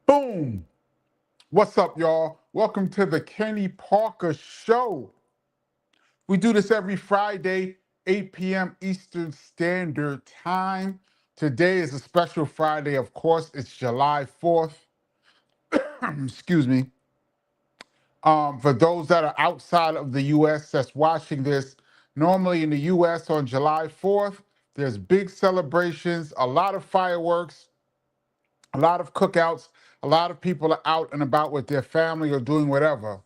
Boom! What's up, y'all? Welcome to the Kenny Parker Show. We do this every Friday, 8 p.m. Eastern Standard Time. Today is a special Friday, of course. It's July 4th. Excuse me. For those that are outside of the U.S. that's watching this, normally in the U.S. on July 4th, there's big celebrations, a lot of fireworks, a lot of cookouts, a lot of people are out and about with their family or doing whatever.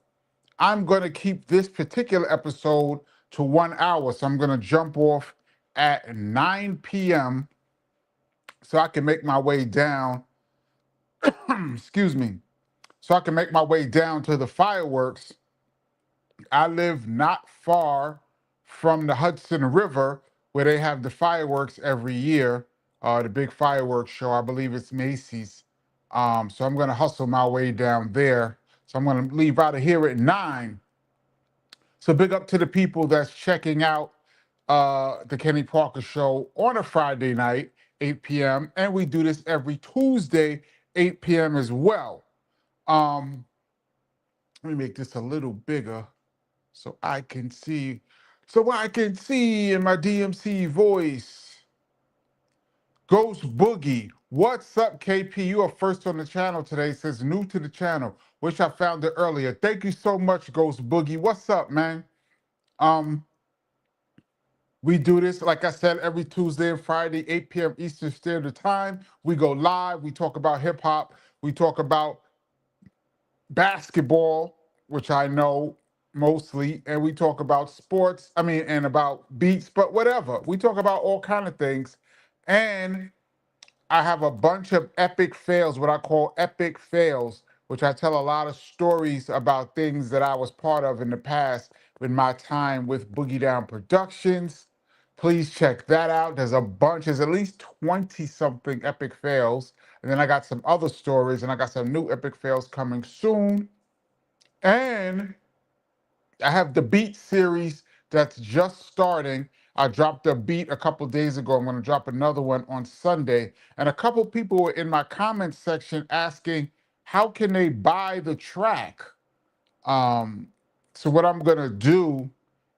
I'm going to keep this particular episode to 1 hour. So I'm going to jump off at 9 p.m. so I can make my way down, excuse me, so I can make my way down to the fireworks. I live not far from the Hudson River where they have the fireworks every year, the big fireworks show. I believe it's Macy's. So I'm going to hustle my way down there. So I'm going to leave out of here at 9. So big up to the people that's checking out the Kenny Parker Show on a Friday night, 8 p.m. And we do this every Tuesday, 8 p.m. as well. Let me make this a little bigger so I can see, in my DMC voice. Ghost Boogie. What's up, KP? You are first on the channel today. Says new to the channel. Wish I found it earlier. Thank you so much, Ghost Boogie. What's up, man? We do this, like I said, every Tuesday and Friday, 8 p.m. Eastern Standard Time. We go live. We talk about hip hop. We talk about basketball, which I know mostly, and we talk about sports. And about beats, but whatever. We talk about all kind of things. And I have a bunch of epic fails, what I call epic fails, which I tell a lot of stories about things that I was part of in the past in my time with Boogie Down Productions. Please check that out. There's at least 20 something epic fails. And then I got some other stories and I got some new epic fails coming soon. And I have the beat series that's just starting. I dropped a beat a couple days ago. I'm going to drop another one on Sunday. And a couple people were in my comments section asking, how can they buy the track? So what I'm going to do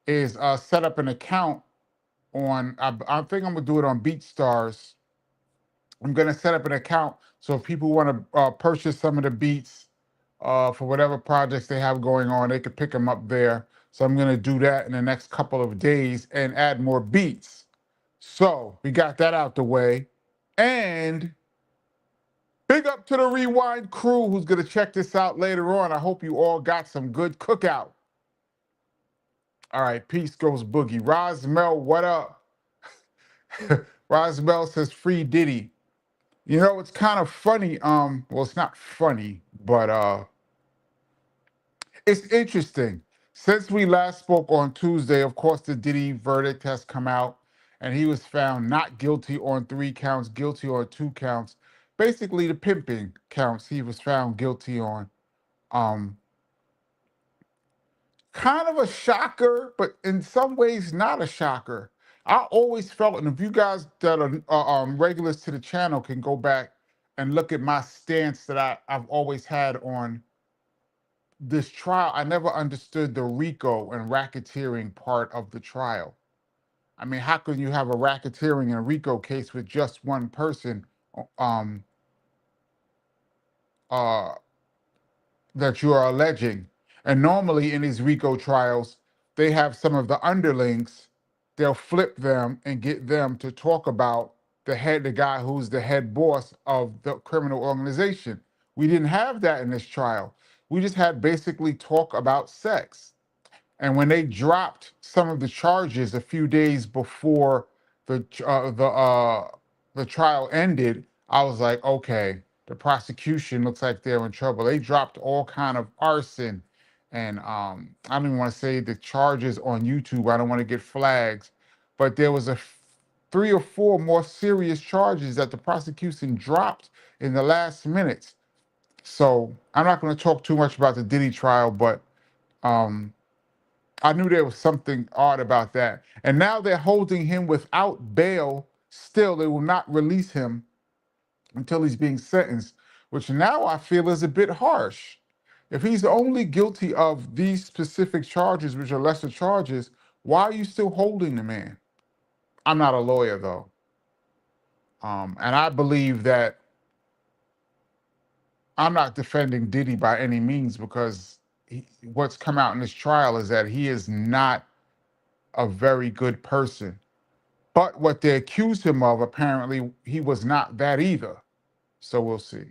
is set up an account on, I think I'm going to do it on BeatStars. I'm going to set up an account so if people want to purchase some of the beats for whatever projects they have going on, they could pick them up there. So I'm going to do that in the next couple of days and add more beats. So we got that out the way. And big up to the Rewind crew who's going to check this out later on. I hope you all got some good cookout. All right, peace goes Boogie. Rosmel, what up? Rosmel says free Diddy. You know, it's kind of funny. Well, it's not funny, but it's interesting. Since we last spoke on Tuesday, of course, the Diddy verdict has come out, and he was found not guilty on 3 counts, guilty on 2 counts. Basically, the pimping counts he was found guilty on. Kind of a shocker, but in some ways not a shocker. I always felt, and if you guys that are regulars to the channel can go back and look at my stance that I've always had on this trial, I never understood the RICO and racketeering part of the trial. I mean, how can you have a racketeering and RICO case with just one person that you are alleging? And normally in these RICO trials, they have some of the underlings, they'll flip them and get them to talk about the guy who's the head boss of the criminal organization. We didn't have that in this trial. We just had basically talk about sex. And when they dropped some of the charges a few days before the trial ended, I was like, okay, the prosecution looks like they're in trouble. They dropped all kind of arson, and I don't even want to say the charges on YouTube. I don't want to get flags, but there was 3 or 4 more serious charges that the prosecution dropped in the last minutes. So I'm not going to talk too much about the Diddy trial, but I knew there was something odd about that. And now they're holding him without bail. Still, they will not release him until he's being sentenced, which now I feel is a bit harsh. If he's only guilty of these specific charges, which are lesser charges, why are you still holding the man? I'm not a lawyer though, and I believe that I'm not defending Diddy by any means because what's come out in this trial is that he is not a very good person. But what they accused him of, apparently, he was not that either. So we'll see.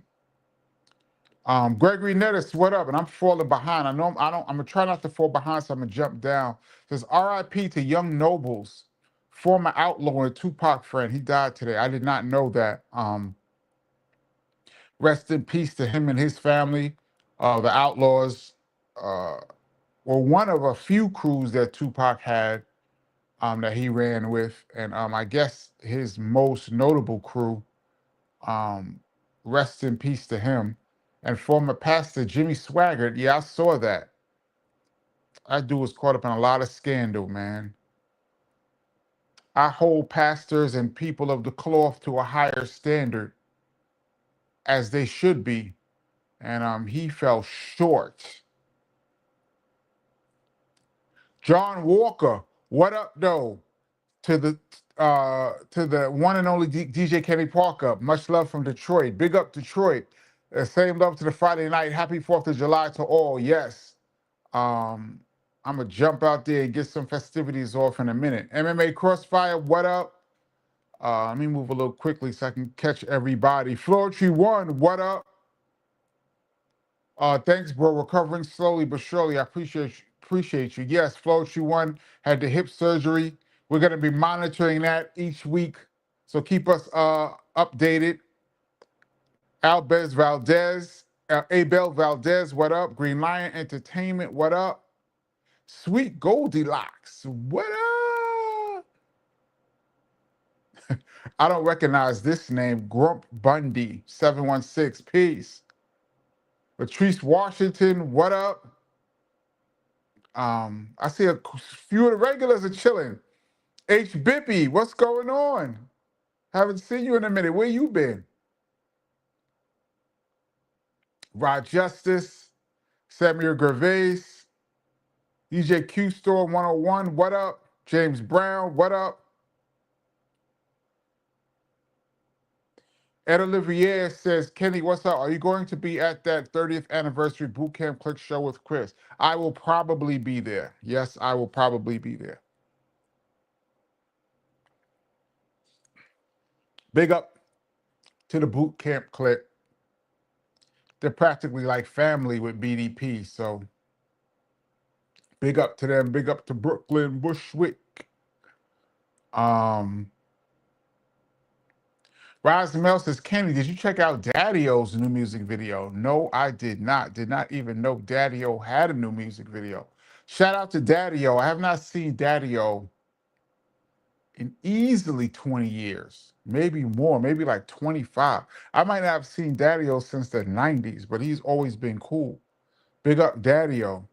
Gregory Nettis, what up? And I'm falling behind. I'm gonna try not to fall behind, so I'm gonna jump down. It says RIP to Young Nobles, former outlaw and a Tupac friend. He died today. I did not know that. Rest in peace to him and his family. The Outlaws were one of a few crews that Tupac had that he ran with, and I guess his most notable crew. Rest in peace to him. And former pastor Jimmy Swaggart, yeah, I saw that. That dude was caught up in a lot of scandal, man. I hold pastors and people of the cloth to a higher standard, as they should be, and he fell short. John Walker, what up, though? To the one and only DJ Kenny Parker. Much love from Detroit. Big up Detroit. Same love to the Friday night. Happy 4th of July to all. Yes. I'm gonna jump out there and get some festivities off in a minute. MMA Crossfire, what up? Let me move a little quickly so I can catch everybody. Floetry One, what up? Thanks, bro. Recovering slowly but surely. I appreciate you. Yes, Floetry One had the hip surgery. We're gonna be monitoring that each week, so keep us updated. Albez Valdez, Abel Valdez, what up? Green Lion Entertainment, what up? Sweet Goldilocks, what up? I don't recognize this name. Grump Bundy, 716, peace. Latrice Washington, what up? I see a few of the regulars are chilling. H. Bippy, what's going on? Haven't seen you in a minute. Where you been? Rod Justice, Samuel Gervais, DJ Q Store 101, what up? James Brown, what up? Ed Olivier says, Kenny, what's up? Are you going to be at that 30th anniversary boot camp click show with Chris? I will probably be there. Yes, I will probably be there. Big up to the boot camp click. They're practically like family with BDP, so big up to them. Big up to Brooklyn Bushwick. Mel says, Kenny, did you check out Daddy-O's new music video? No, I did not. Did not even know Daddy-O had a new music video. Shout out to Daddy-O. I have not seen Daddy-O in easily 20 years, maybe more, maybe like 25. I might not have seen Daddy-O since the 90s, but he's always been cool. Big up Daddy-O.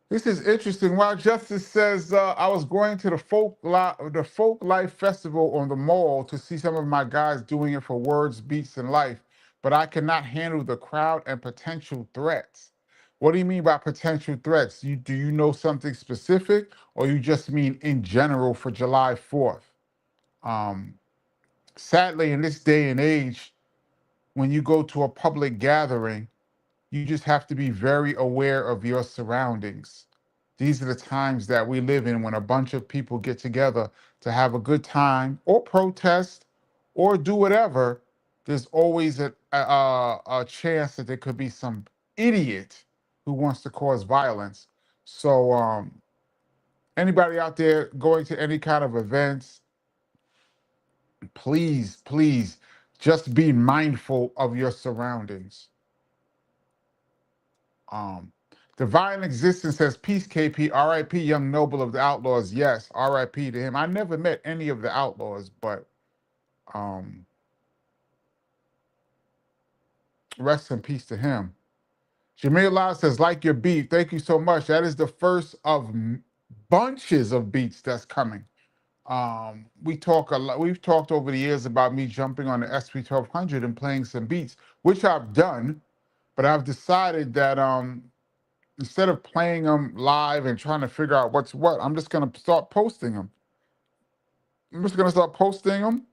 This is interesting. While Justice says, I was going to the Folk Life Festival on the mall to see some of my guys doing it for words, beats, and life, but I cannot handle the crowd and potential threats. What do you mean by potential threats? Do you know something specific, or you just mean in general for July 4th? Sadly, in this day and age, when you go to a public gathering, you just have to be very aware of your surroundings. These are the times that we live in when a bunch of people get together to have a good time or protest or do whatever. There's always a chance that there could be some idiot who wants to cause violence. So anybody out there going to any kind of events, please, please just be mindful of your surroundings. Divine Existence says, peace, KP, R.I.P. Young Noble of the Outlaws. Yes, R.I.P. to him. I never met any of the Outlaws, but rest in peace to him. Jamil Lyle says, like your beat. Thank you so much. That is the first of bunches of beats that's coming. We talk a lot. We've talked over the years about me jumping on the SP 1200 and playing some beats, which I've done. But I've decided that instead of playing them live and trying to figure out what's what, I'm just gonna start posting them. I'm just gonna start posting them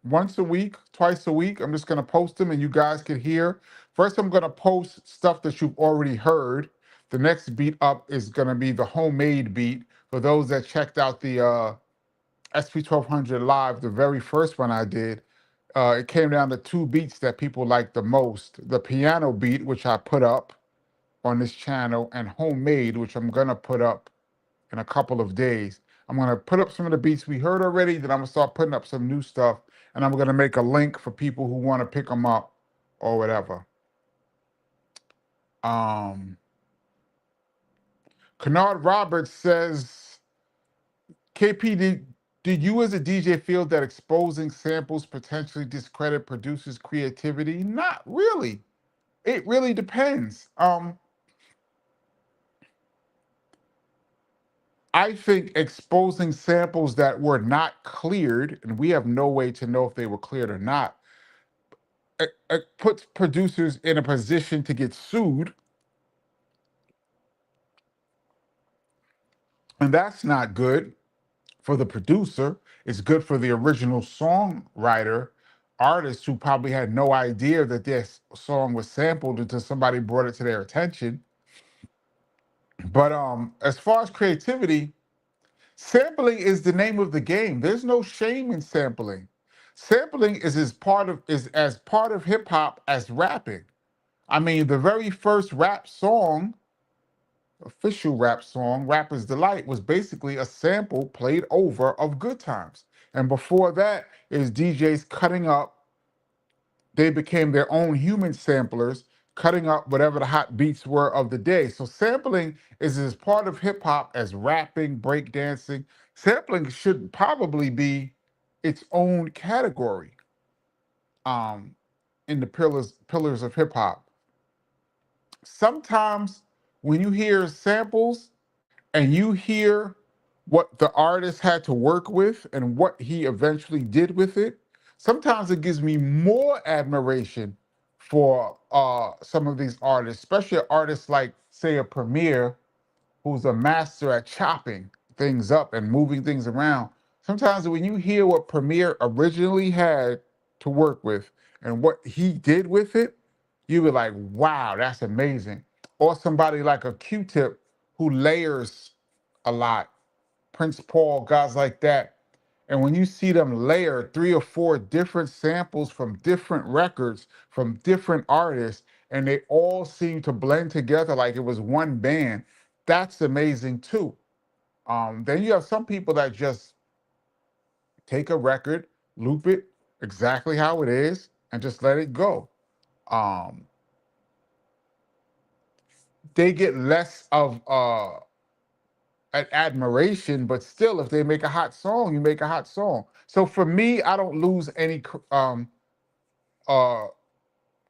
once a week, twice a week. I'm just gonna post them, and you guys can hear. First, I'm gonna post stuff that you've already heard. The next beat up is gonna be the homemade beat for those that checked out the SP 1200 live, the very first one I did. It came down to two beats that people liked the most: the piano beat, which I put up on this channel, and homemade, which I'm gonna put up in a couple of days. I'm gonna put up some of the beats we heard already, then I'm gonna start putting up some new stuff, and I'm gonna make a link for people who want to pick them up or whatever. Kennard Roberts says, KP, did you as a DJ feel that exposing samples potentially discredit producers' creativity? Not really. It really depends. I think exposing samples that were not cleared, and we have no way to know if they were cleared or not, it puts producers in a position to get sued, and that's not good for the producer. It's good for the original songwriter, artist who probably had no idea that this song was sampled until somebody brought it to their attention. But as far as creativity, sampling is the name of the game. There's no shame in sampling. Sampling is as part of hip hop as rapping. I mean, the very first rap song, official rap song, Rapper's Delight, was basically a sample played over of Good Times. And before that is DJs cutting up. They became their own human samplers, cutting up whatever the hot beats were of the day. So sampling is as part of hip hop as rapping, breakdancing. Sampling should probably be its own category um, in the pillars of hip hop. Sometimes when you hear samples and you hear what the artist had to work with and what he eventually did with it, sometimes it gives me more admiration for some of these artists, especially artists like, say, a Premier, who's a master at chopping things up and moving things around. Sometimes when you hear what Premier originally had to work with and what he did with it, you be like, wow, that's amazing. Or somebody like a Q-Tip who layers a lot, Prince Paul, guys like that. And when you see them layer 3 or 4 different samples from different records, from different artists, and they all seem to blend together like it was one band, that's amazing too. Then you have some people that just take a record, loop it exactly how it is, and just let it go. Um, they get less of an admiration, but still, if they make a hot song, you make a hot song. So for me, I don't lose any uh,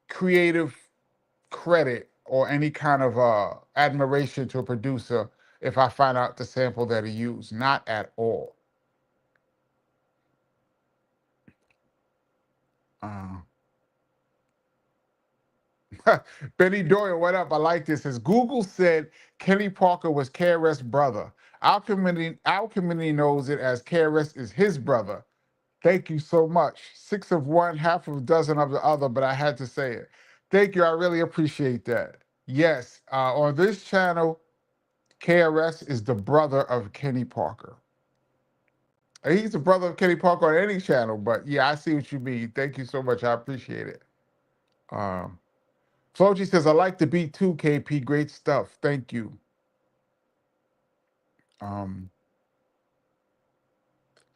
creative credit or any kind of admiration to a producer if I find out the sample that he used. Not at all. Uh, Benny Doyle, what up? I like this. As Google said Kenny Parker was KRS' brother. Our community knows it as KRS is his brother. Thank you so much. 6 of one, half of a dozen of the other, but I had to say it. Thank you. I really appreciate that. Yes, on this channel, KRS is the brother of Kenny Parker. He's the brother of Kenny Parker on any channel, but yeah, I see what you mean. Thank you so much. I appreciate it. Um, Floji says, I like the beat too, KP. Great stuff. Thank you. Um,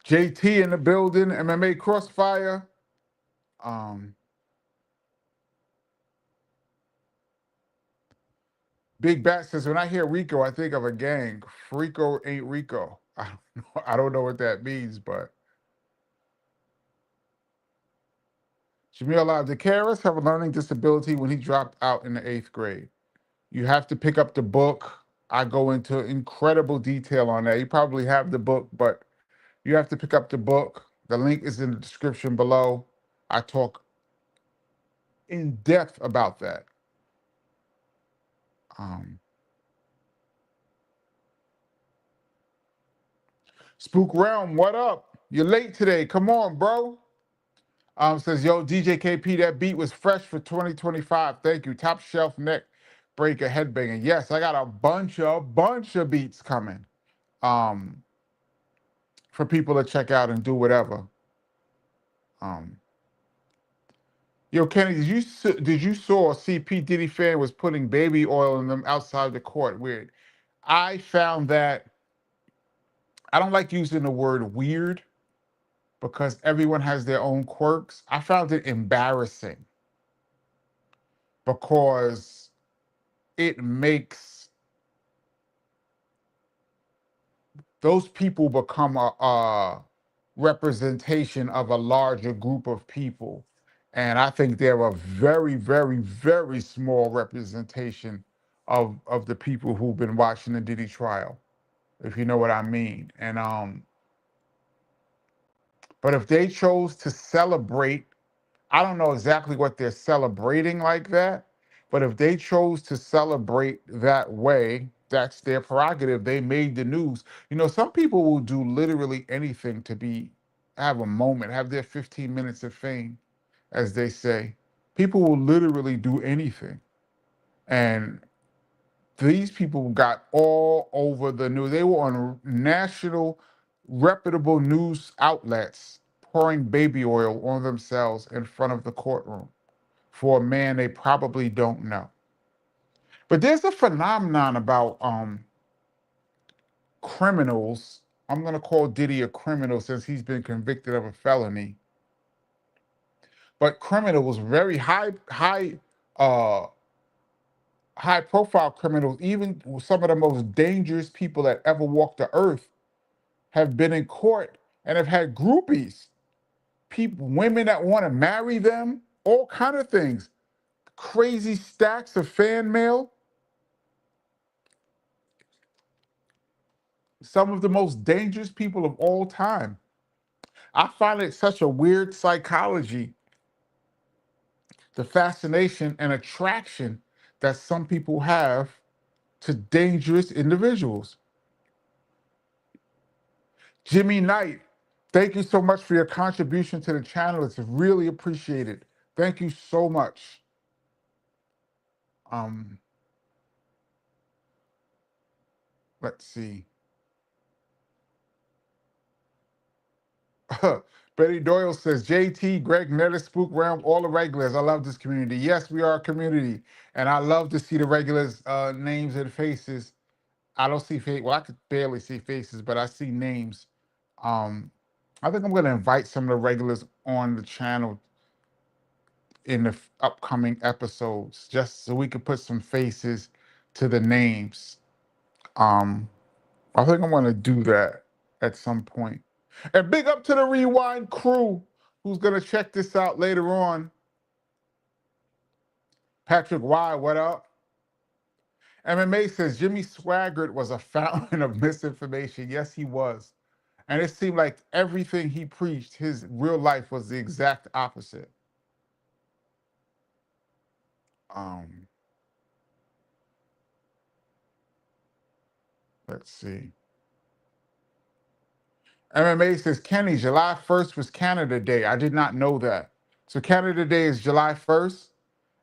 JT in the building, MMA Crossfire. Um, Big Bat says, when I hear Rico, I think of a gang. Rico ain't Rico. I don't know what that means, but Jamil Live, did Karis have a learning disability when he dropped out in the 8th grade? You have to pick up the book. I go into incredible detail on that. You probably have the book, but you have to pick up the book. The link is in the description below. I talk in depth about that. Um, Spook Realm, what up? You're late today. Come on, bro. Says, yo, DJ KP, that beat was fresh for 2025. Thank you. Top shelf neck breaker headbanger. Yes, I got a bunch of beats coming for people to check out and do whatever. Um, Yo, Kenny, did you saw CP Diddy fan was putting baby oil in them outside the court? Weird. I found that I don't like using the word weird because everyone has their own quirks. I found it embarrassing because it makes those people become a representation of a larger group of people. And I think they're a very, very, very small representation of the people who've been watching the Diddy trial, if you know what I mean. And but if they chose to celebrate, I don't know exactly what they're celebrating like that, but if they chose to celebrate that way, that's their prerogative. They made the news. You know, some people will do literally anything to have a moment, have their 15 minutes of fame, as they say. People will literally do anything. And these people got all over the news. They were on national, reputable news outlets pouring baby oil on themselves in front of the courtroom for a man they probably don't know. But there's a phenomenon about criminals. I'm gonna call Diddy a criminal since he's been convicted of a felony. But criminals, very uh, high profile criminals, even some of the most dangerous people that ever walked the earth, have been in court and have had groupies, people, women that want to marry them, all kind of things, crazy stacks of fan mail. Some of the most dangerous people of all time. I find it such a weird psychology, the fascination and attraction that some people have to dangerous individuals. Jimmy Knight, thank you so much for your contribution to the channel. It's really appreciated. Thank you so much. Um, let's see. Betty Doyle says, JT, Greg Nettis, Spook Realm, all the regulars. I love this community. Yes, we are a community. And I love to see the regulars' names and faces. I don't see faces. Well, I could barely see faces, but I see names. I think I'm going to invite some of the regulars on the channel in the upcoming episodes, just so we could put some faces to the names. I think I'm going to do that at some point. And big up to the Rewind crew who's going to check this out later on. Patrick Y, what up? MMA says Jimmy Swaggart was a fountain of misinformation. Yes, he was. And it seemed like everything he preached, his real life was the exact opposite. Let's see. MMA says, Kenny, July 1st was Canada Day. I did not know that. So Canada Day is July 1st,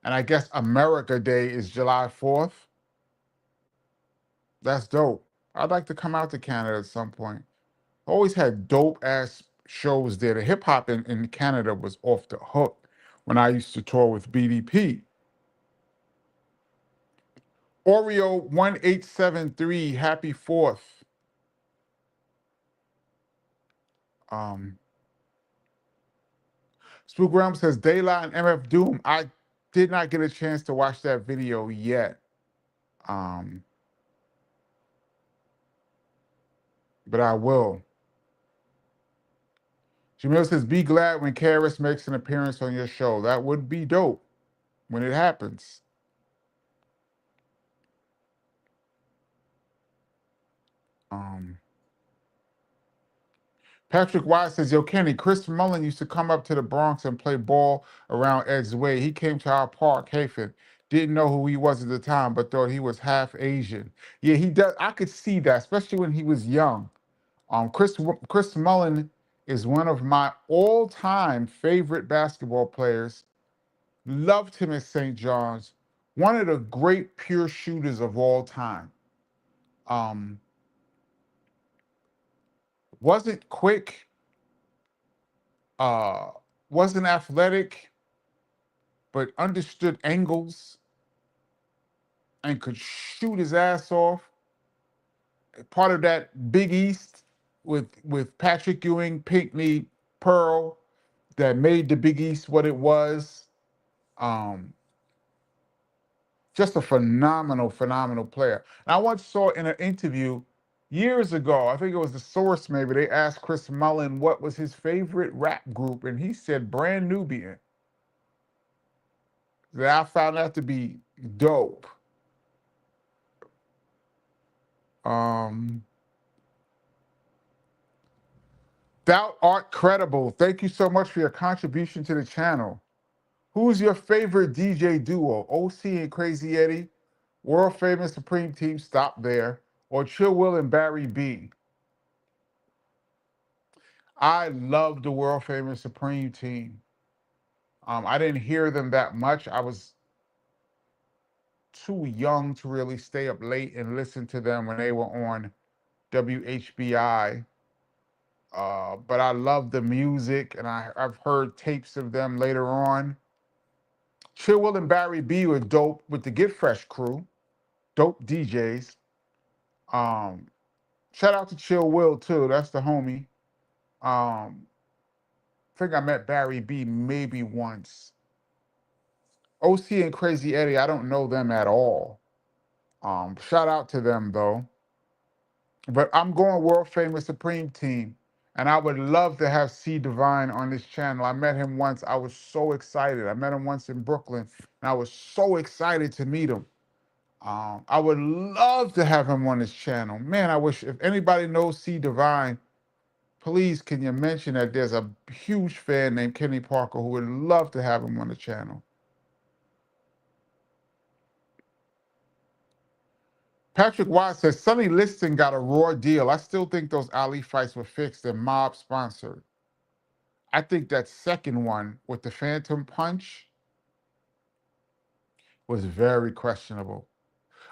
and I guess America Day is July 4th. That's dope. I'd like to come out to Canada at some point. Always had dope ass shows there. The hip hop in Canada was off the hook when I used to tour with BDP. Oreo 1873, happy 4th. Spook Realm says Daylight and MF Doom. I did not get a chance to watch that video yet. But I will. Jamil says, be glad when Karis makes an appearance on your show. That would be dope when it happens. Um, Patrick Wise says, "Yo, Kenny, Chris Mullen used to come up to the Bronx and play ball around Ed's Way. He came to our park, Hayford. Didn't know who he was at the time, but thought he was half Asian. Yeah, he does. I could see that, especially when he was young. Chris Mullen is one of my all-time favorite basketball players. Loved him at St. John's. One of the great pure shooters of all time. Um, wasn't quick, uh, wasn't athletic, but understood angles and could shoot his ass off. Part of that Big East with Patrick Ewing, Pinckney, Pearl that made the Big East what it was. Um, just a phenomenal, phenomenal player. And I once saw in an interview years ago, I think it was The Source maybe, they asked Chris Mullen what was his favorite rap group, and he said Brand Nubian. That I found that to be dope. Um, Thou art credible. Thank you so much for your contribution to the channel. Who's your favorite DJ duo? OC and Crazy Eddie, world famous Supreme Team, stop there, or Chill Will and Barry B? I love the world famous Supreme Team. I didn't hear them that much. I was too young to really stay up late and listen to them when they were on WHBI. But I love the music, and I've heard tapes of them later on. Chill Will and Barry B were dope with the Get Fresh crew, dope DJs. Um, Shout out to Chill Will too. That's the homie. I think I met Barry B maybe once. OC and Crazy Eddie, I don't know them at all. Shout out to them though. But I'm going world famous Supreme Team. And I would love to have C Divine on this channel. I met him once. I was so excited. I met him once in Brooklyn, and I was so excited to meet him. I would love to have him on this channel. Man, I wish if anybody knows C Divine, please can you mention that there's a huge fan named Kenny Parker who would love to have him on the channel. Patrick Watts says Sonny Liston got a raw deal. I still think those Ali fights were fixed and mob sponsored. I think that second one with the Phantom Punch was very questionable.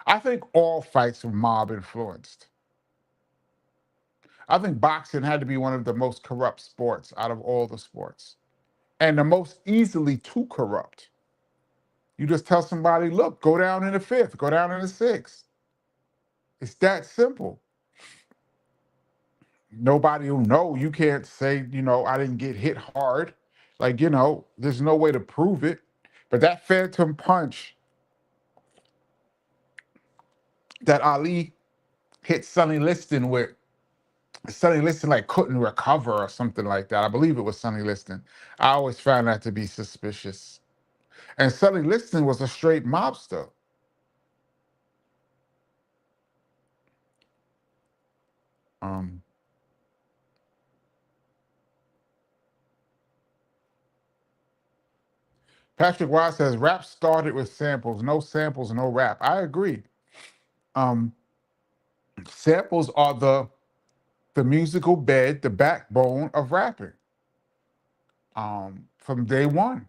I think all fights were mob influenced. I think boxing had to be one of the most corrupt sports out of all the sports and the most easily to corrupt. You just tell somebody, look, go down in the fifth, go down in the sixth. It's that simple. Nobody will know. You can't say, I didn't get hit hard. Like, there's no way to prove it. But that Phantom Punch that Ali hit Sonny Liston with, Sonny Liston like couldn't recover or something like that. I believe it was Sonny Liston. I always found that to be suspicious. And Sonny Liston was a straight mobster. Um, Patrick Wise says rap started with samples. No samples, no rap. I agree. Um, Samples are the musical bed, the backbone of rapping. From day one.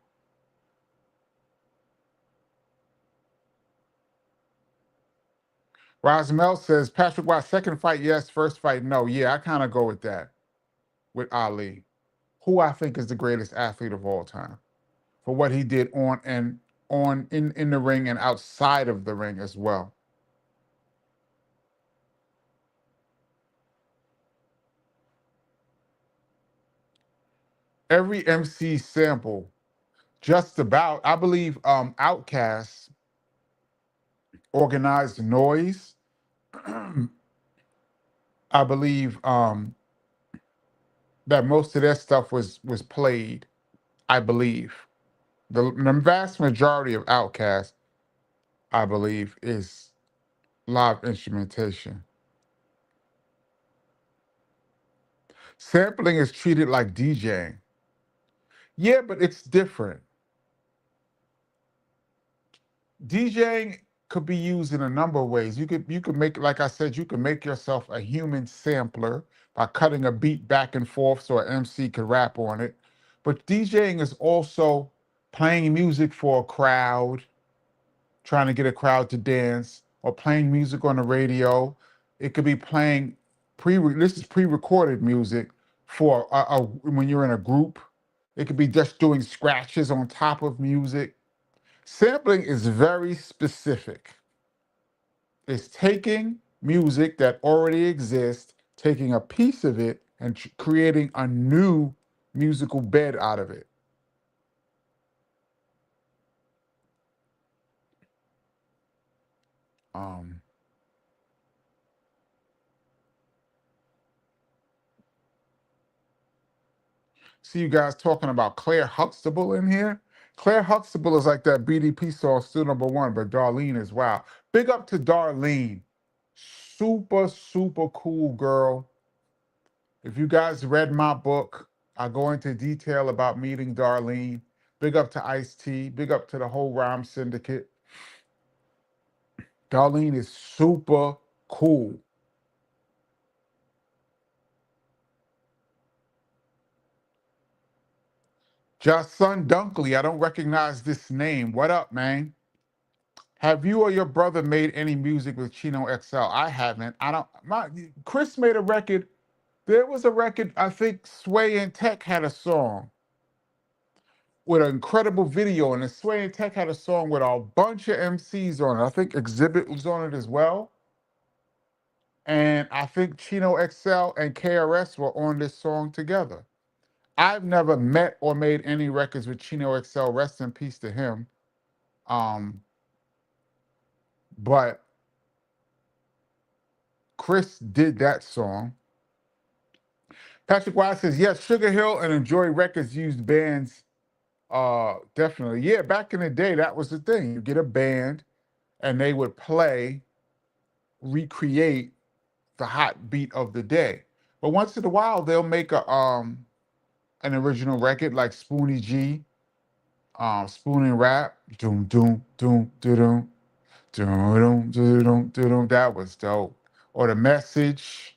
Rosmel says Patrick Wise, second fight, yes, first fight, no. Yeah, I kind of go with that, with Ali, who I think is the greatest athlete of all time for what he did on and on in the ring and outside of the ring as well. Every MC sample, just about, I believe Outkast organized noise. I believe that most of their stuff was played, I believe. The vast majority of Outkast, I believe, is live instrumentation. Sampling is treated like DJing. Yeah, but it's different. DJing could be used in a number of ways. You could make, like I said, you can make yourself a human sampler by cutting a beat back and forth so an MC could rap on it. But DJing is also playing music for a crowd, trying to get a crowd to dance, or playing music on the radio. It could be playing this is pre-recorded music for when you're in a group. It could be just doing scratches on top of music. Sampling is very specific. It's taking music that already exists, taking a piece of it, and creating a new musical bed out of it. Um, See you guys talking about Claire Huxtable in here. Claire Huxtable is like that BDP song, still number one, but Darlene is wow. Big up to Darlene. Super, super cool girl. If you guys read my book, I go into detail about meeting Darlene. Big up to Ice T. Big up to the whole Rhyme Syndicate. Darlene is super cool. Just son Dunkley, I don't recognize this name. What up, man? Have you or your brother made any music with Chino XL? I haven't. I don't. Chris made a record. There was a record. I think Sway and Tech had a song with an incredible video, and Sway and Tech had a song with a bunch of MCs on it. I think Exhibit was on it as well, and I think Chino XL and KRS were on this song together. I've never met or made any records with Chino XL. Rest in peace to him. Um, but Chris did that song. Patrick Wise says, yes, Sugar Hill and Enjoy Records used bands. Definitely. Yeah, back in the day, that was the thing. You get a band and they would play, recreate the hot beat of the day. But once in a while, they'll make an original record like Spoonie G, Spoon and Rap, doom doom doom doom doom doom doom doom. That was dope. Or The Message.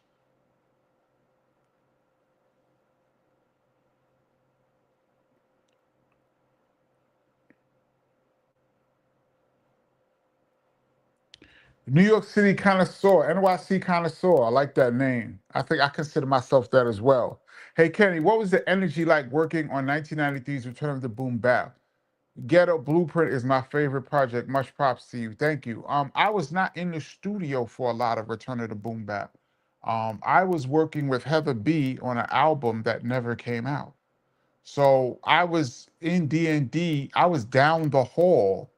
New York City connoisseur, NYC connoisseur. I like that name. I think I consider myself that as well. Hey, Kenny, what was the energy like working on 1993's Return of the Boom Bap? Ghetto Blueprint is my favorite project. Much props to you. Thank you. I was not in the studio for a lot of Return of the Boom Bap. I was working with Heather B on an album that never came out. So I was in D&D. I was down the hall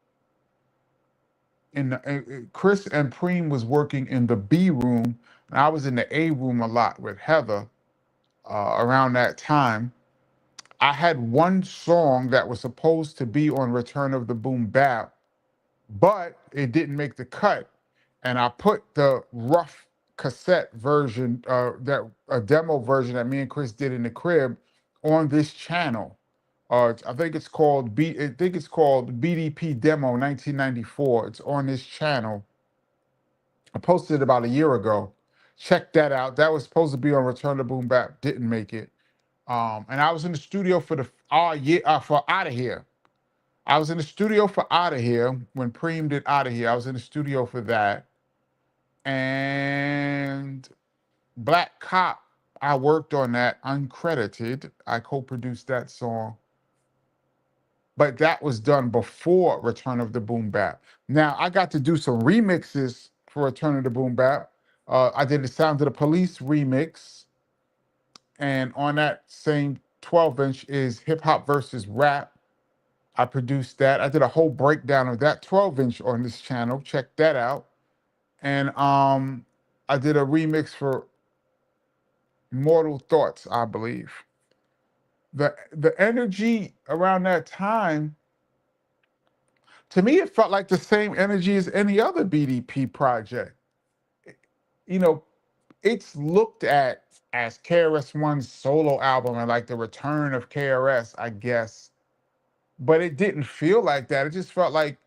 Chris and Preem was working in the B room, and I was in the A room a lot with Heather around that time. I had one song that was supposed to be on Return of the Boom Bap, but it didn't make the cut. And I put the rough cassette version, that a demo version that me and Chris did in the crib, on this channel. I think it's called BDP Demo 1994. It's on this channel. I posted it about a year ago. Check that out. That was supposed to be on Return to Boom Bap. Didn't make it. And I was in the studio for for Out of Here. I was in the studio for Out of Here when Preem did Out of Here. I was in the studio for that. And Black Cop, I worked on that uncredited. I co-produced that song. But that was done before Return of the Boom Bap. Now, I got to do some remixes for Return of the Boom Bap. I did the Sound of the Police remix. And on that same 12-inch is Hip Hop versus Rap. I produced that. I did a whole breakdown of that 12-inch on this channel. Check that out. And I did a remix for Mortal Thoughts, I believe. The energy around that time, to me, it felt like the same energy as any other BDP project. You know, it's looked at as KRS-One's solo album and like the return of KRS, I guess. But it didn't feel like that. It just felt like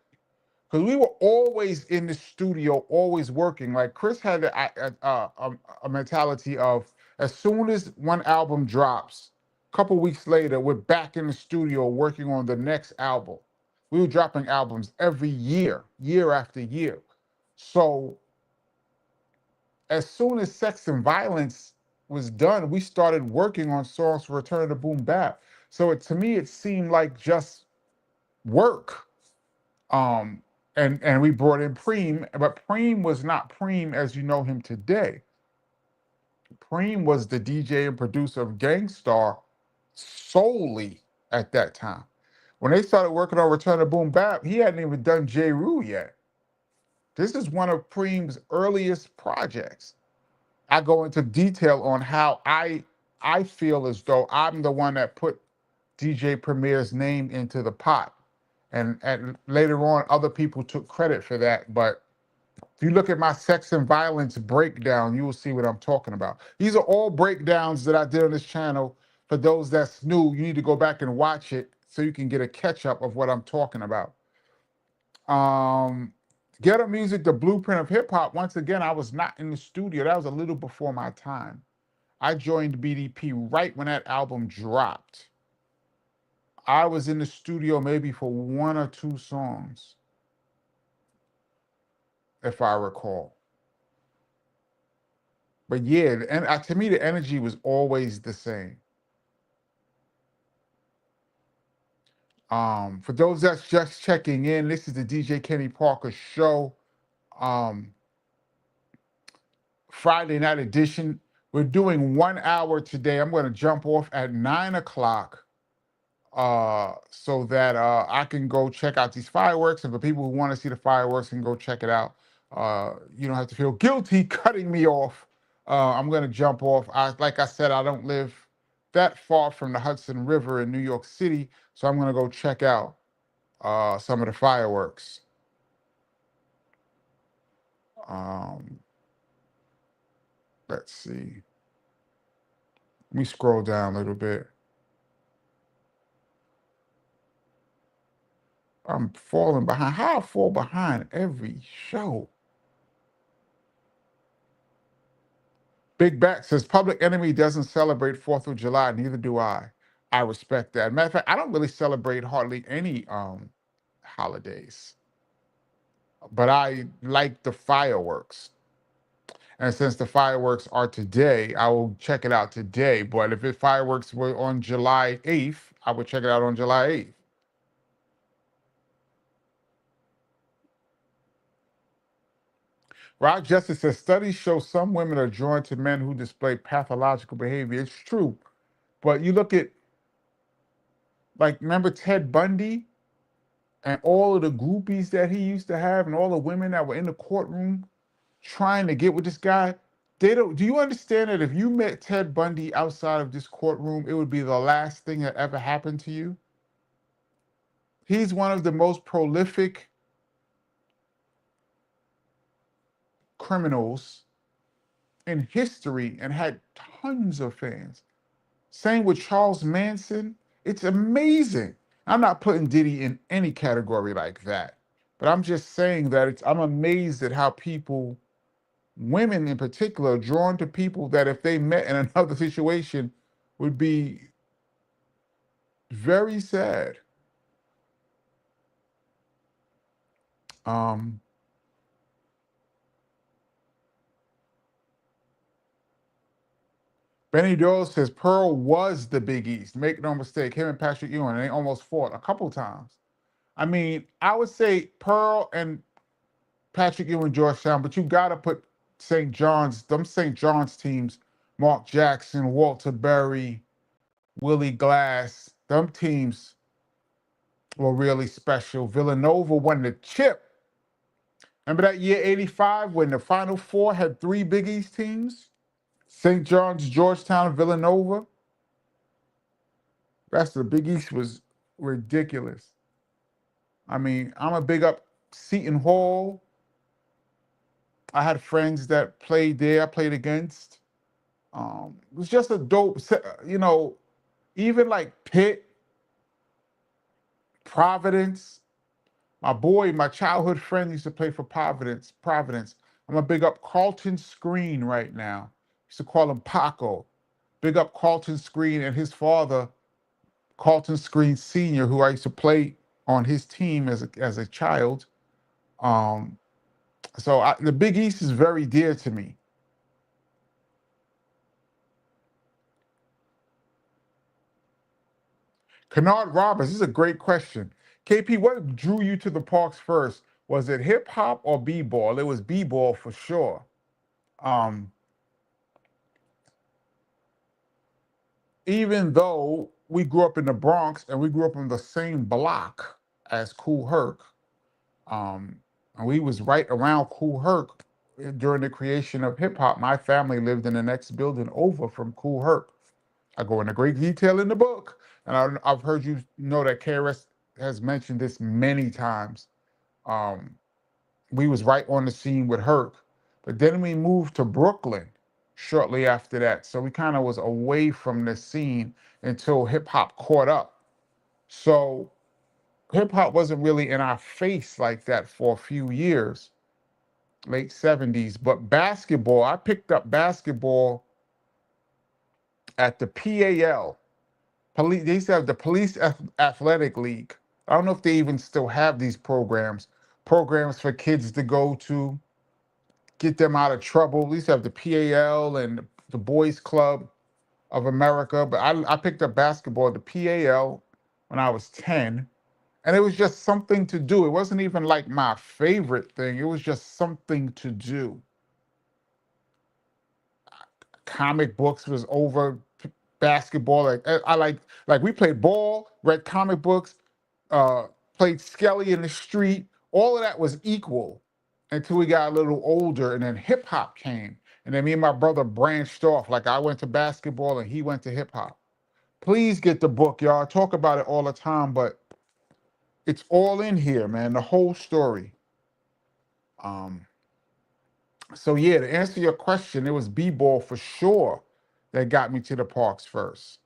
because we were always in the studio, always working. Like Chris had a mentality of as soon as one album drops, a couple weeks later, we're back in the studio working on the next album. We were dropping albums every year, year after year. So as soon as Sex and Violence was done, we started working on songs for Return to Boom Bap. So to me, it seemed like just work. Um, and we brought in Preem, but Preem was not Preem as you know him today. Preem was the DJ and producer of Gangstar solely at that time. When they started working on Return to Boom Bap, he hadn't even done J. Rue yet. This is one of Preem's earliest projects. I go into detail on how I feel as though I'm the one that put DJ Premier's name into the pot. And later on, other people took credit for that. But if you look at my Sex and Violence breakdown, you will see what I'm talking about. These are all breakdowns that I did on this channel. For those that's new, you need to go back and watch it so you can get a catch up of what I'm talking about. Ghetto Music, the blueprint of hip hop. Once again, I was not in the studio. That was a little before my time. I joined BDP right when that album dropped. I was in the studio maybe for one or two songs, if I recall. But yeah, and to me, the energy was always the same. For those that's just checking in, this is the DJ Kenny Parker Show. Friday night edition. We're doing 1 hour today. I'm going to jump off at 9 o'clock so that I can go check out these fireworks. And for people who want to see the fireworks and go check it out, you don't have to feel guilty cutting me off. I'm going to jump off. Like I said, I don't live that far from the Hudson River in New York City, so I'm going to go check out some of the fireworks. Let's see. Let me scroll down a little bit. I'm falling behind. How I fall behind every show? Big Bat says Public Enemy doesn't celebrate 4th of July, neither do I. I respect that. Matter of fact, I don't really celebrate hardly any holidays. But I like the fireworks. And since the fireworks are today, I will check it out today. But if the fireworks were on July 8th, I would check it out on July 8th. Rock Justice says studies show some women are drawn to men who display pathological behavior. It's true. But you look at, like, remember Ted Bundy and all of the groupies that he used to have and all the women that were in the courtroom trying to get with this guy? They don't. Do you understand that if you met Ted Bundy outside of this courtroom, it would be the last thing that ever happened to you? He's one of the most prolific criminals in history and had tons of fans. Same with Charles Manson. It's amazing. I'm not putting Diddy in any category like that, but I'm just saying that I'm amazed at how people, women in particular, are drawn to people that if they met in another situation would be very sad. Benny Doyle says Pearl was the Big East. Make no mistake, him and Patrick Ewing, they almost fought a couple times. I mean, I would say Pearl and Patrick Ewing, Georgetown, but you got to put St. John's, them St. John's teams, Mark Jackson, Walter Berry, Willie Glass, them teams were really special. Villanova won the chip. Remember that year, 85, when the Final Four had 3 Big East teams? St. John's, Georgetown, Villanova. The rest of the Big East was ridiculous. I mean, I'm a big up Seton Hall. I had friends that played there, I played against. It was just a dope, even like Pitt, Providence. My boy, my childhood friend used to play for Providence. Providence. I'm gonna big up Carlton Screen right now. Used to call him Paco. Big up Carlton Screen and his father, Carlton Screen Sr., who I used to play on his team as a child. Um, the Big East is very dear to me. Kennard Roberts, this is a great question. KP, what drew you to the parks first? Was it hip hop or b-ball? It was b-ball for sure. Um, Even though we grew up in the Bronx and we grew up on the same block as Kool Herc, and we was right around Kool Herc during the creation of hip hop. My family lived in the next building over from Kool Herc. I go into great detail in the book, and I've heard you know that KRS has mentioned this many times. Um, we was right on the scene with Herc, but then we moved to Brooklyn shortly after that. So we kind of was away from the scene until hip hop caught up. So hip hop wasn't really in our face like that for a few years, late 70s. But basketball, I picked up basketball at the PAL. They used to have the Police Athletic League. I don't know if they even still have these programs for kids to go to, get them out of trouble. We used to have the PAL and the Boys Club of America. But I picked up basketball at the PAL when I was 10. And it was just something to do. It wasn't even like my favorite thing. It was just something to do. Comic books was over basketball. Like we played ball, read comic books, uh, played Skelly in the street. All of that was equal until we got a little older, and then hip hop came. And then me and my brother branched off. Like I went to basketball and he went to hip hop. Please get the book, y'all. I talk about it all the time, but it's all in here, man. The whole story. Um, so yeah, to answer your question, it was b-ball for sure that got me to the parks first.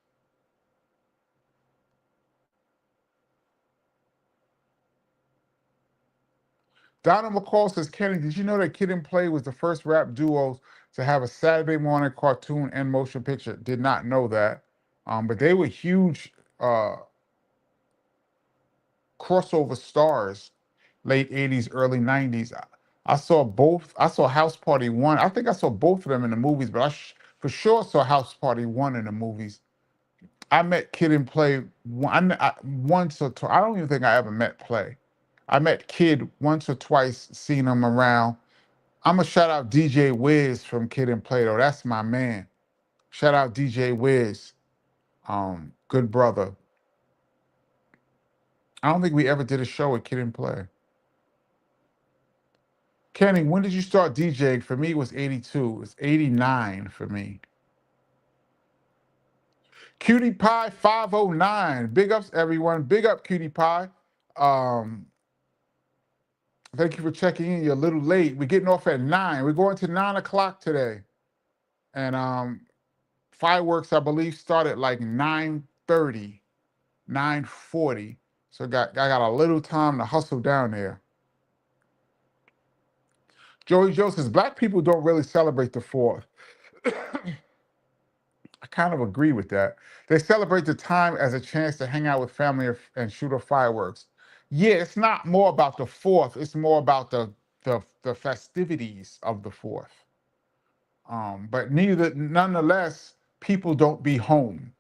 Donna McCall says, Kenny, did you know that Kid and Play was the first rap duo to have a Saturday morning cartoon and motion picture? Did not know that. But they were huge crossover stars, late 80s, early 90s. I saw both. I saw House Party 1. I think I saw both of them in the movies, but for sure saw House Party 1 in the movies. I met Kid and Play once or twice. I don't even think I ever met Play. I met Kid once or twice, seen him around. I'm gonna shout out DJ Wiz from Kid and Play though. That's my man. Shout out DJ Wiz. Good brother. I don't think we ever did a show with Kid and Play. Kenny, when did you start DJing? For me, it was 82. It was 89 for me. Cutie Pie 509. Big ups, everyone. Big up, Cutie Pie. Um, Thank you for checking in. You're a little late. We're getting off at 9. We're going to 9 o'clock today. And fireworks, I believe, start at like 9:30, 9:40. So I got a little time to hustle down there. Joey Joe says, Black people don't really celebrate the 4th. I kind of agree with that. They celebrate the time as a chance to hang out with family and shoot off fireworks. Yeah, it's not more about the 4th. It's more about the festivities of the 4th. But nonetheless, people don't be home.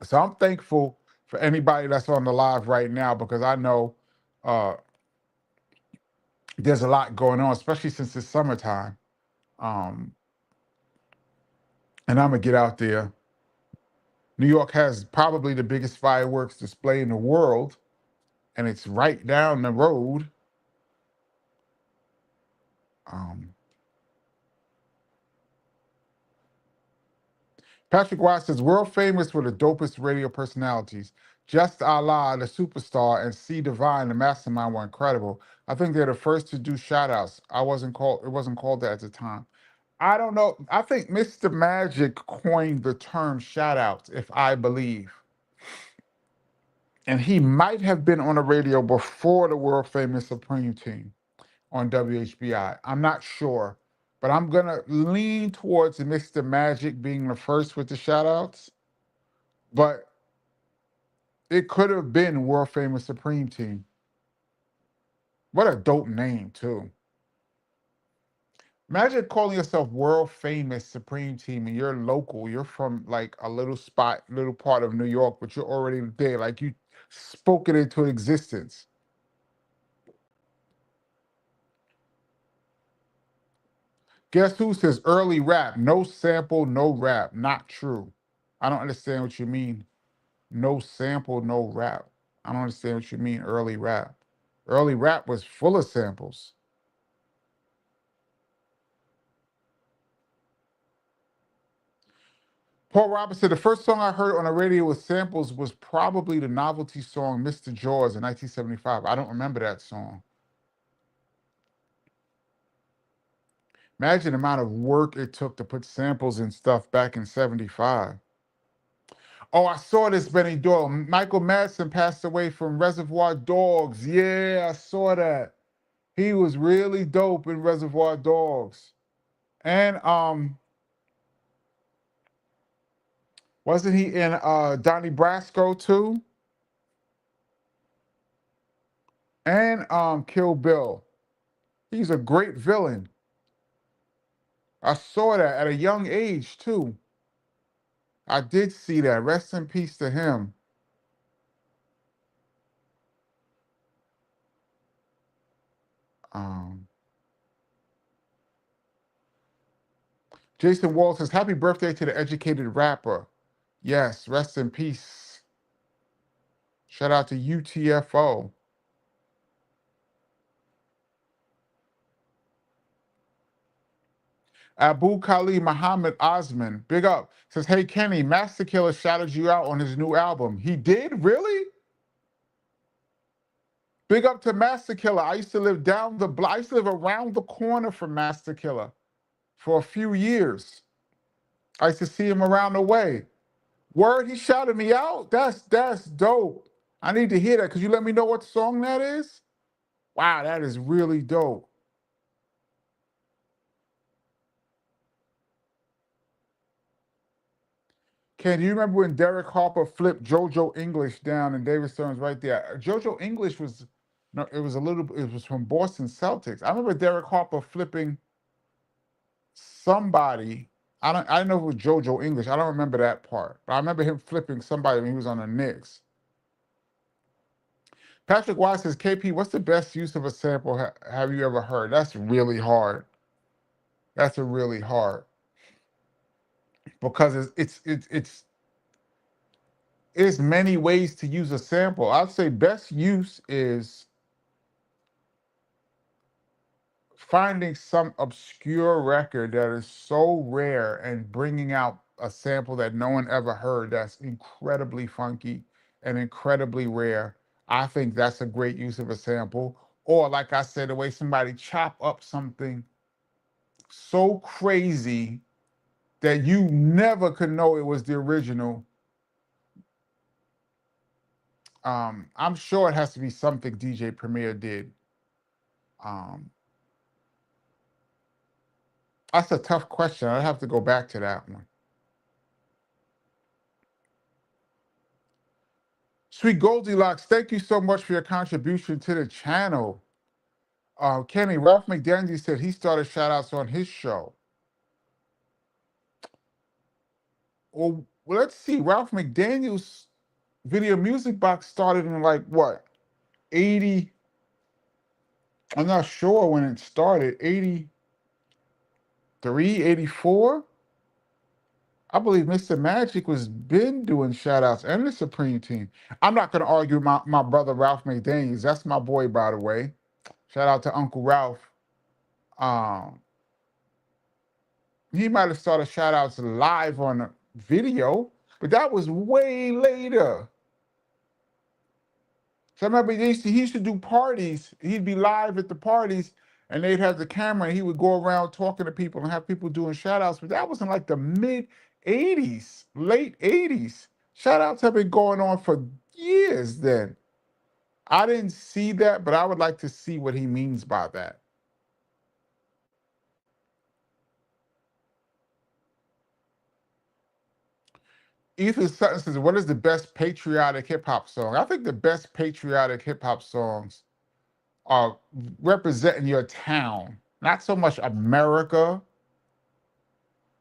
So I'm thankful for anybody that's on the live right now because I know uh, there's a lot going on, especially since it's summertime. Um, and I'm gonna get out there. New York has probably the biggest fireworks display in the world, and it's right down the road. Um, Patrick Wise says, world famous for the dopest radio personalities. Just Allah, the superstar, and C Divine, the mastermind, were incredible. I think they're the first to do shout outs. It wasn't called that at the time. I don't know. I think Mr. Magic coined the term shout outs, if I believe. And he might have been on the radio before the world famous Supreme Team on WHBI. I'm not sure, but I'm going to lean towards Mr. Magic being the first with the shout outs. But it could have been world famous Supreme Team. What a dope name, too. Imagine calling yourself world famous Supreme Team and you're local. You're from like a little spot, little part of New York, but you're already there. Like you spoke it into existence. Guess who says early rap? No sample, no rap. Not true. I don't understand what you mean. No sample, no rap. I don't understand what you mean, early rap. Early rap was full of samples. Paul Robinson, the first song I heard on the radio with samples was probably the novelty song Mr. Jaws in 1975. I don't remember that song. Imagine the amount of work it took to put samples and stuff back in 75. Oh, I saw this, Benny Doyle. Michael Madsen passed away from Reservoir Dogs. Yeah, I saw that. He was really dope in Reservoir Dogs. And wasn't he in Donnie Brasco too? And Kill Bill. He's a great villain. I saw that at a young age too. I did see that. Rest in peace to him. Um, Jason Wall says, happy birthday to the educated rapper. Yes, rest in peace. Shout out to UTFO. Abu Kali Muhammad Osman, big up. Says, hey Kenny, Master Killer shouted you out on his new album. He did? Really? Big up to Master Killer. I used to live down the block. I used to live around the corner from Master Killer for a few years. I used to see him around the way. Word, he shouted me out? That's dope. I need to hear that. Could you let me know what song that is? Wow, that is really dope. Ken, do you remember when Derek Harper flipped JoJo English down and David Stern's right there? JoJo English was no, it was from Boston Celtics. I remember Derek Harper flipping somebody. I don't know if it was JoJo English. I don't remember that part. But I remember him flipping somebody when he was on the Knicks. Patrick Wise says, KP, what's the best use of a sample have you ever heard? That's really hard. That's a really hard. Because it's many ways to use a sample. I'd say best use is finding some obscure record that is so rare and bringing out a sample that no one ever heard that's incredibly funky and incredibly rare. I think that's a great use of a sample. Or, like I said, the way somebody chop up something so crazy that you never could know it was the original. I'm sure it has to be something DJ Premier did. That's a tough question. I'd have to go back to that one. Sweet Goldilocks, thank you so much for your contribution to the channel. Kenny, Ralph McDaniel said he started shout outs on his show. Well, let's see. Ralph McDaniel's video music box started in like what? 80. I'm not sure when it started. 83, 84. I believe Mr. Magic was been doing shout outs and the Supreme Team. I'm not going to argue my brother Ralph McDaniels. That's my boy, by the way. Shout out to Uncle Ralph. He might have started shout outs live on a video, but that was way later. So I remember he used to do parties. He'd be live at the parties, and they'd have the camera, and he would go around talking to people and have people doing shout outs. But that was in like the mid 80s, late 80s. Shout outs have been going on for years then. I didn't see that, but I would like to see what he means by that. Ethan Sutton says, "What is the best patriotic hip hop song?" I think the best patriotic hip hop songs are representing your town, not so much America,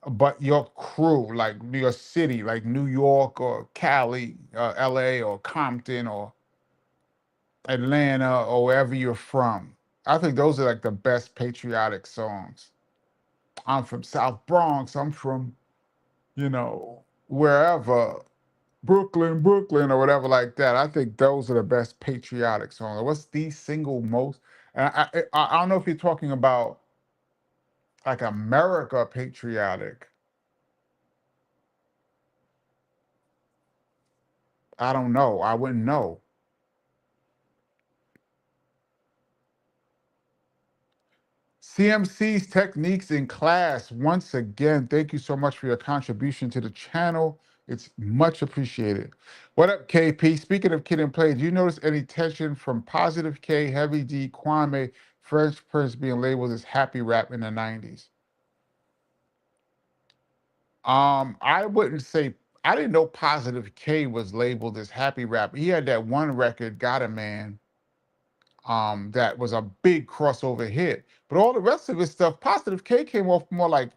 but your crew, like your city, like New York or Cali, LA or Compton or Atlanta or wherever you're from. I think those are like the best patriotic songs. I'm from South Bronx. I'm from, wherever, Brooklyn, or whatever like that. I think those are the best patriotic songs. What's the single most? And I don't know if you're talking about like America patriotic. I don't know. I wouldn't know. CMC's techniques in class. Once again, thank you so much for your contribution to the channel. It's much appreciated. What up, KP? Speaking of Kid and Play, do you notice any tension from Positive K, Heavy D, Kwame, Fresh Prince being labeled as happy rap in the 90s? I wouldn't say I didn't know Positive K was labeled as happy rap. He had that one record, Got a Man, that was a big crossover hit. But all the rest of his stuff, Positive K came off more like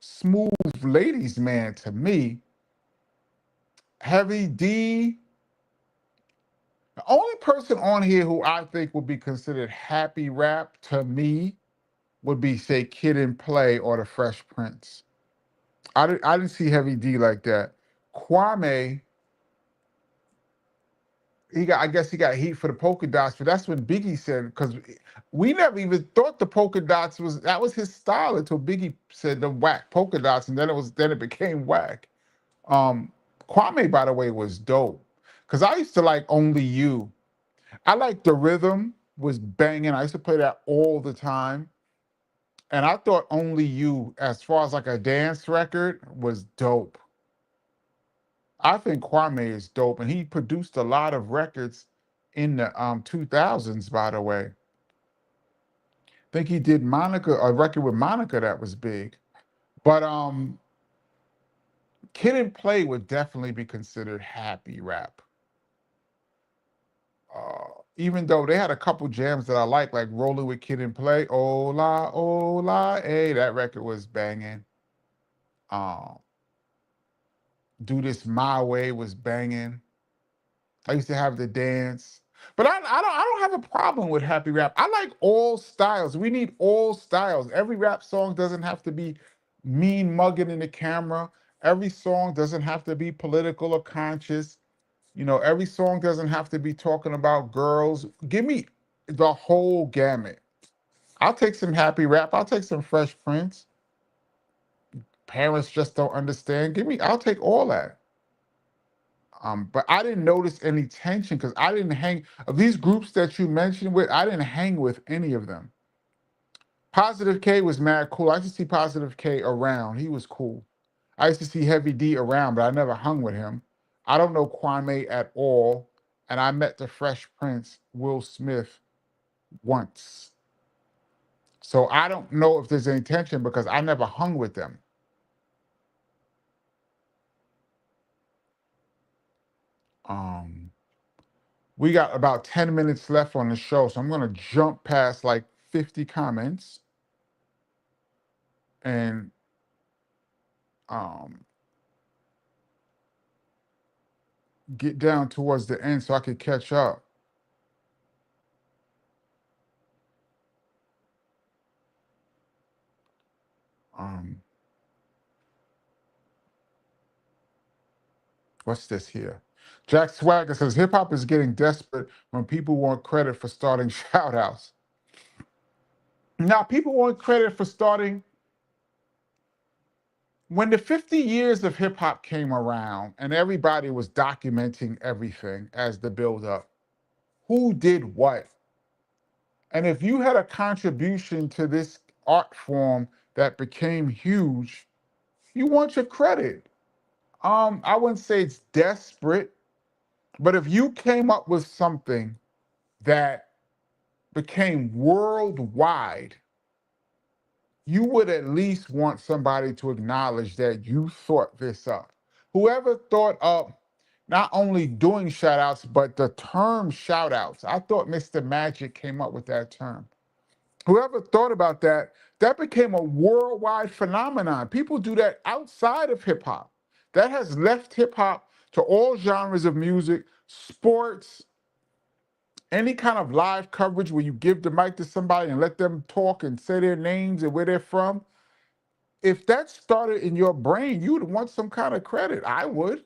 smooth ladies man to me. Heavy D, the only person on here who I think would be considered happy rap to me would be, say, Kid and Play or the Fresh Prince. I didn't see Heavy D like that. Kwame, I guess he got heat for the polka dots, but that's when Biggie said, because we never even thought the polka dots was his style until Biggie said the whack polka dots, and then it became whack. Kwame, by the way, was dope. Cause I used to like Only You. I like the rhythm was banging. I used to play that all the time. And I thought Only You, as far as like a dance record, was dope. I think Kwame is dope, and he produced a lot of records in the 2000s, by the way. I think he did a record with Monica that was big. But Kid and Play would definitely be considered happy rap. Even though they had a couple jams that I like Rolling with Kid and Play, oh la, hey, that record was banging. Um, Do This My Way was banging. I used to have the dance. But I don't have a problem with happy rap. I like all styles. We need all styles. Every rap song doesn't have to be mean mugging in the camera. Every song doesn't have to be political or conscious. Every song doesn't have to be talking about girls. Give me the whole gamut. I'll take some happy rap. I'll take some Fresh Prince. Parents just don't understand. I'll take all that. But I didn't notice any tension because I didn't hang of these groups that you mentioned with. I didn't hang with any of them. Positive K was mad cool. I used to see Positive K around. He was cool. I used to see Heavy D around, but I never hung with him. I don't know Kwame at all, and I met the Fresh Prince, Will Smith, once. So I don't know if there's any tension because I never hung with them. Um, we got about 10 minutes left on the show, so I'm gonna jump past like 50 comments and um, get down towards the end so I could catch up. Um, what's this here? Jack Swagger says hip hop is getting desperate when people want credit for starting shout outs. Now, people want credit for starting. When the 50 years of hip hop came around and everybody was documenting everything as the build up, who did what? And if you had a contribution to this art form that became huge, you want your credit. I wouldn't say it's desperate, but if you came up with something that became worldwide, you would at least want somebody to acknowledge that you thought this up. Whoever thought up not only doing shout outs, but the term shout outs. I thought Mr. Magic came up with that term. Whoever thought about that, that became a worldwide phenomenon. People do that outside of hip hop. That has left hip hop to all genres of music, sports, any kind of live coverage where you give the mic to somebody and let them talk and say their names and where they're from. If that started in your brain, you would want some kind of credit. I would.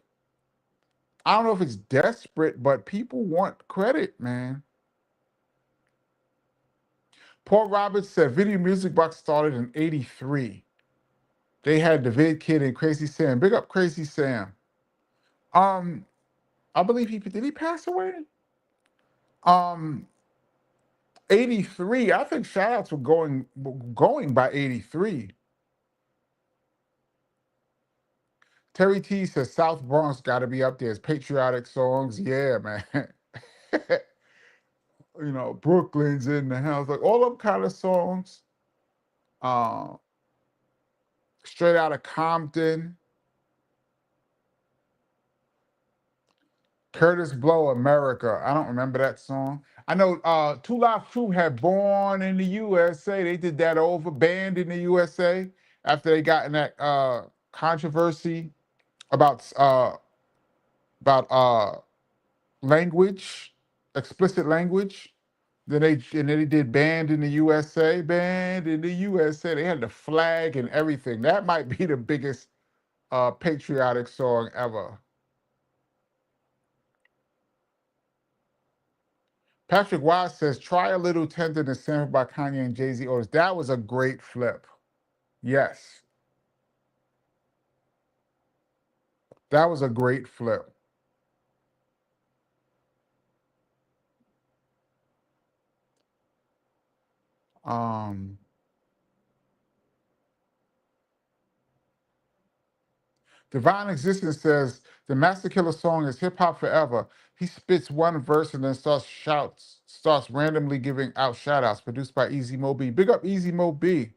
I don't know if it's desperate, but people want credit, man. Paul Roberts said Video Music Box started in '83. They had the Vid Kid and Crazy Sam. Big up Crazy Sam. Um, I believe he pass away? Um, '83. I think shout outs were going by '83. Terry T says South Bronx got to be up there. It's patriotic songs. Yeah, man. Brooklyn's in the house. Like all them kind of songs. Uh, Straight out of Compton. Curtis Blow, America. I don't remember that song. I know Two Live Crew had Born in the USA. They did that over, Banned in the USA, after they got in that controversy about language, explicit language. Then they did Banned in the USA, Banned in the USA. They had the flag and everything. That might be the biggest patriotic song ever. Patrick Wise says, try a little tenderness sampled by Kanye and Jay-Z Otis. That was a great flip. Yes. That was a great flip. Divine Existence says, the Master Killer song is hip hop forever. He spits one verse and then starts randomly giving out shout outs, produced by Easy Mo B. Big up Easy Mo B.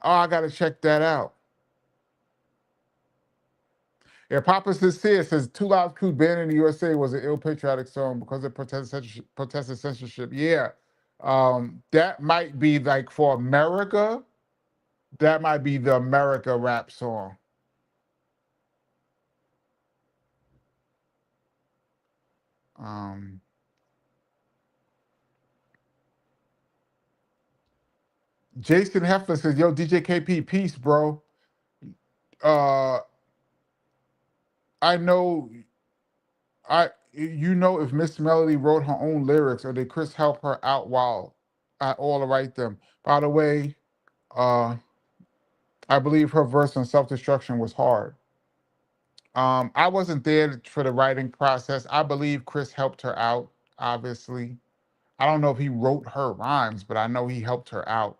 I gotta check that out. Yeah, Papa Sincere says Two Live Crew Banned in the USA was an ill patriotic song because it protested censorship. Yeah. That might be like for America, that might be the America rap song. Jason Heffler says, yo, DJ KP, peace, bro. I know if Miss Melody wrote her own lyrics or did Chris help her out while I all to write them. By the way, I believe her verse on self-destruction was hard. I wasn't there for the writing process. I believe Chris helped her out, obviously. I don't know if he wrote her rhymes, but I know he helped her out.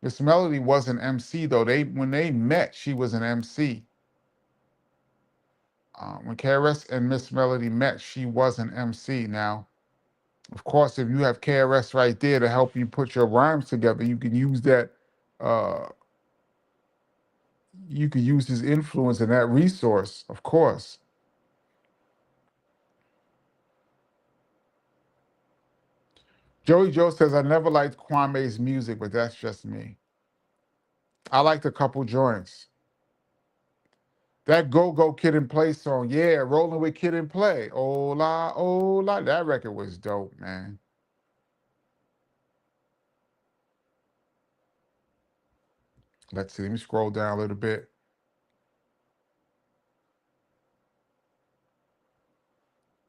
Miss Melody was an MC though. When they met, she was an MC. When KRS and Miss Melody met, she was an MC. Now, of course, if you have KRS right there to help you put your rhymes together, you can use that. You could use his influence and that resource, of course. Joey Joe says, I never liked Kwame's music, but that's just me. I liked a couple joints. That Go-Go Kid and Play song, yeah, Rolling with Kid and Play. Ola, ola. That record was dope, man. Let's see, let me scroll down a little bit.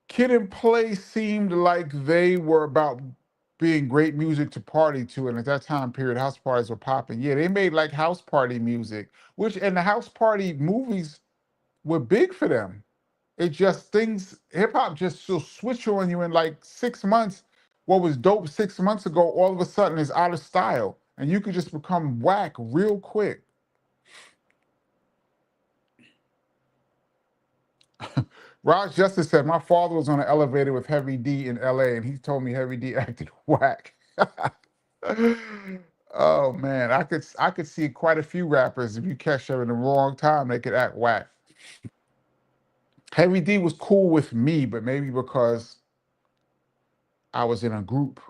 Kid and Play seemed like they were about being great music to party to, and at that time period, house parties were popping. Yeah, they made like house party music, and the house party movies were big for them. It just hip hop just so switch on you in like 6 months. what was dope 6 months ago all of a sudden is out of style, and you could just become whack real quick. Raj Justice said, my father was on an elevator with Heavy D in LA, and he told me Heavy D acted whack. Oh man, I could see quite a few rappers, if you catch them in the wrong time, they could act whack. Heavy D was cool with me, but maybe because I was in a group.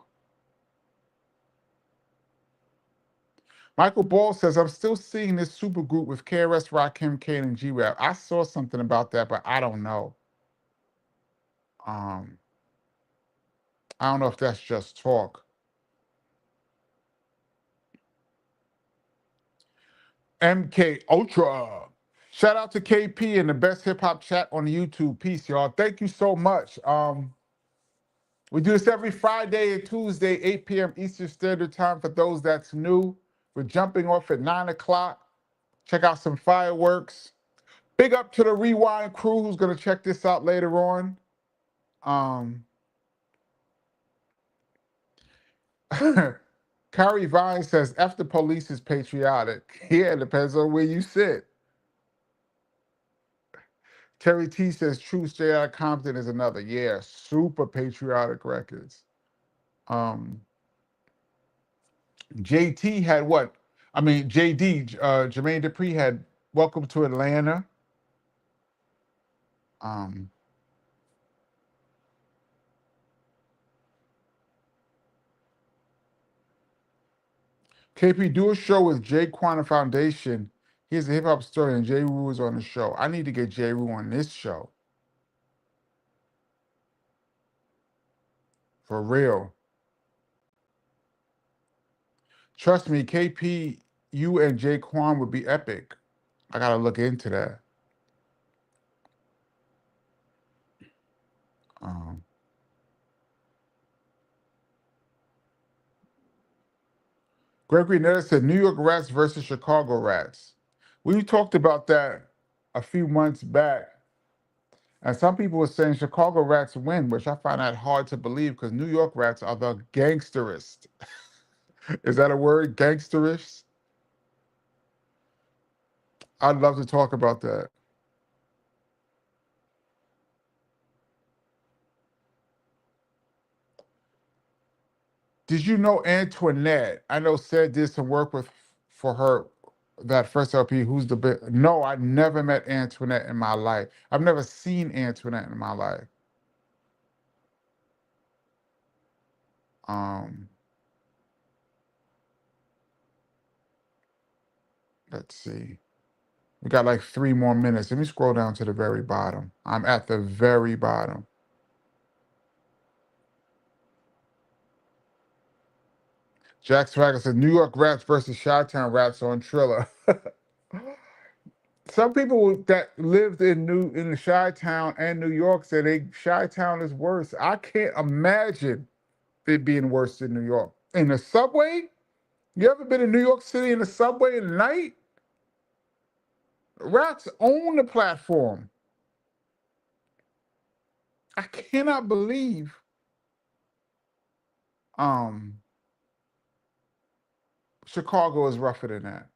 Michael Ball says, I'm still seeing this super group with KRS, Rakim, Kane, and G-Rap. I saw something about that, but I don't know. Um, I don't know if that's just talk. MK Ultra. Shout out to KP and the best hip hop chat on the YouTube. Peace, y'all. Thank you so much. We do this every Friday and Tuesday, 8 p.m. Eastern Standard Time. For those that's new, we're jumping off at 9 o'clock. Check out some fireworks. Big up to the Rewind crew who's going to check this out later on. Carrie Vine says, F the police is patriotic. Yeah, it depends on where you sit. Terry T says, True Straight Outta Compton is another. Yeah, super patriotic records. JT had what? I mean, JD, Jermaine Dupri had Welcome to Atlanta. KP, do a show with Jay Quanah Foundation. Here's a hip hop story, and J. Rue is on the show. I need to get J. Rue on this show. For real. Trust me, KP, you and Jay Quan would be epic. I gotta look into that. Gregory Netter said New York Rats versus Chicago Rats. We talked about that a few months back. And some people were saying Chicago Rats win, which I find that hard to believe because New York Rats are the gangsterist. Is that a word? Gangsterist? I'd love to talk about that. Did you know Antoinette? I know Said did some work with for her that first LP. Who's the bit? No, I never met Antoinette in my life. I've never seen Antoinette in my life. Let's see. We got like 3 more minutes. Let me scroll down to the very bottom. I'm at the very bottom. Jack Swagger said New York Rats versus Chi-Town Rats on Triller. Some people that lived in the Chi-Town and New York said Chi-Town is worse. I can't imagine it being worse than New York. In the subway? You ever been in New York City in the subway at night? Rats own the platform. I cannot believe Chicago is rougher than that.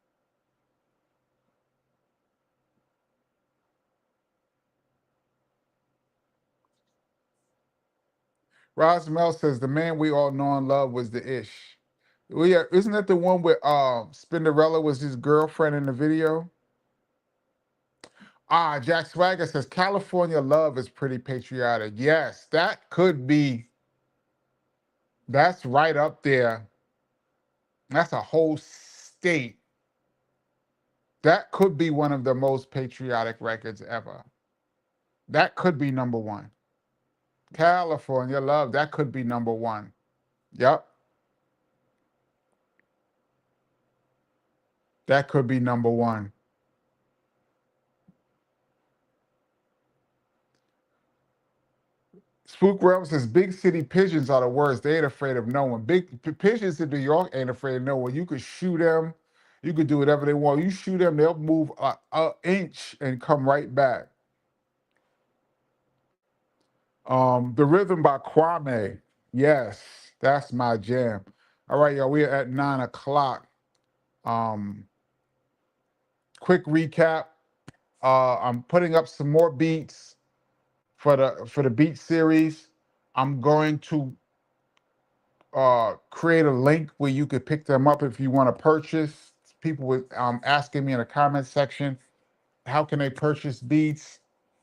Rosmel says the man we all know and love was the Ish. Well, yeah, isn't that the one where Spinderella was his girlfriend in the video? Jack Swagger says California Love is pretty patriotic. Yes, that could be. That's right up there. That's a whole state. That could be one of the most patriotic records ever. That could be number one. California Love, that could be number one. Yep. That could be number one. Spook Realm says big city pigeons are the worst. They ain't afraid of no one. Big pigeons in New York ain't afraid of no one. You could shoot them. You could do whatever they want. You shoot them, they'll move an inch and come right back. The Rhythm by Kwame. Yes. That's my jam. All right, y'all. We're at 9 o'clock. Um, quick recap. I'm putting up some more beats for the beat series. I'm going to create a link where you could pick them up if you want to purchase. People were asking me in the comment section, how can they purchase beats?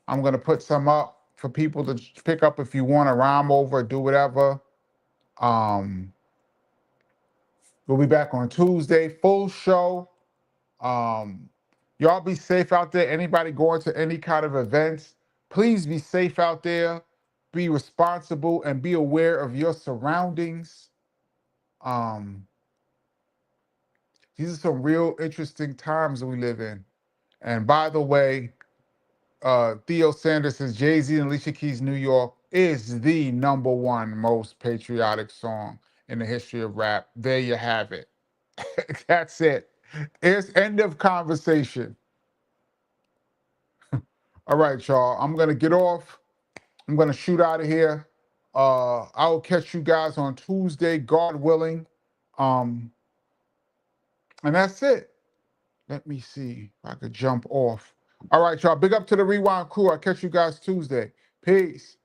I'm going to put some up for people to pick up if you want to rhyme over, do whatever. Um, we'll be back on Tuesday, full show. Um, y'all be safe out there. Anybody going to any kind of events, please be safe out there. Be responsible and be aware of your surroundings. Um, these are some real interesting times that we live in. And by the way, Theo Sanders' Jay-Z and Alicia Keys' New York is the #1 most patriotic song in the history of rap. There you have it. That's it. It's end of conversation. All right, y'all. I'm gonna get off. I'm gonna shoot out of here. I will catch you guys on Tuesday, God willing. Um, and that's it. Let me see if I could jump off. All right, y'all. Big up to the Rewind crew. I'll catch you guys Tuesday. Peace.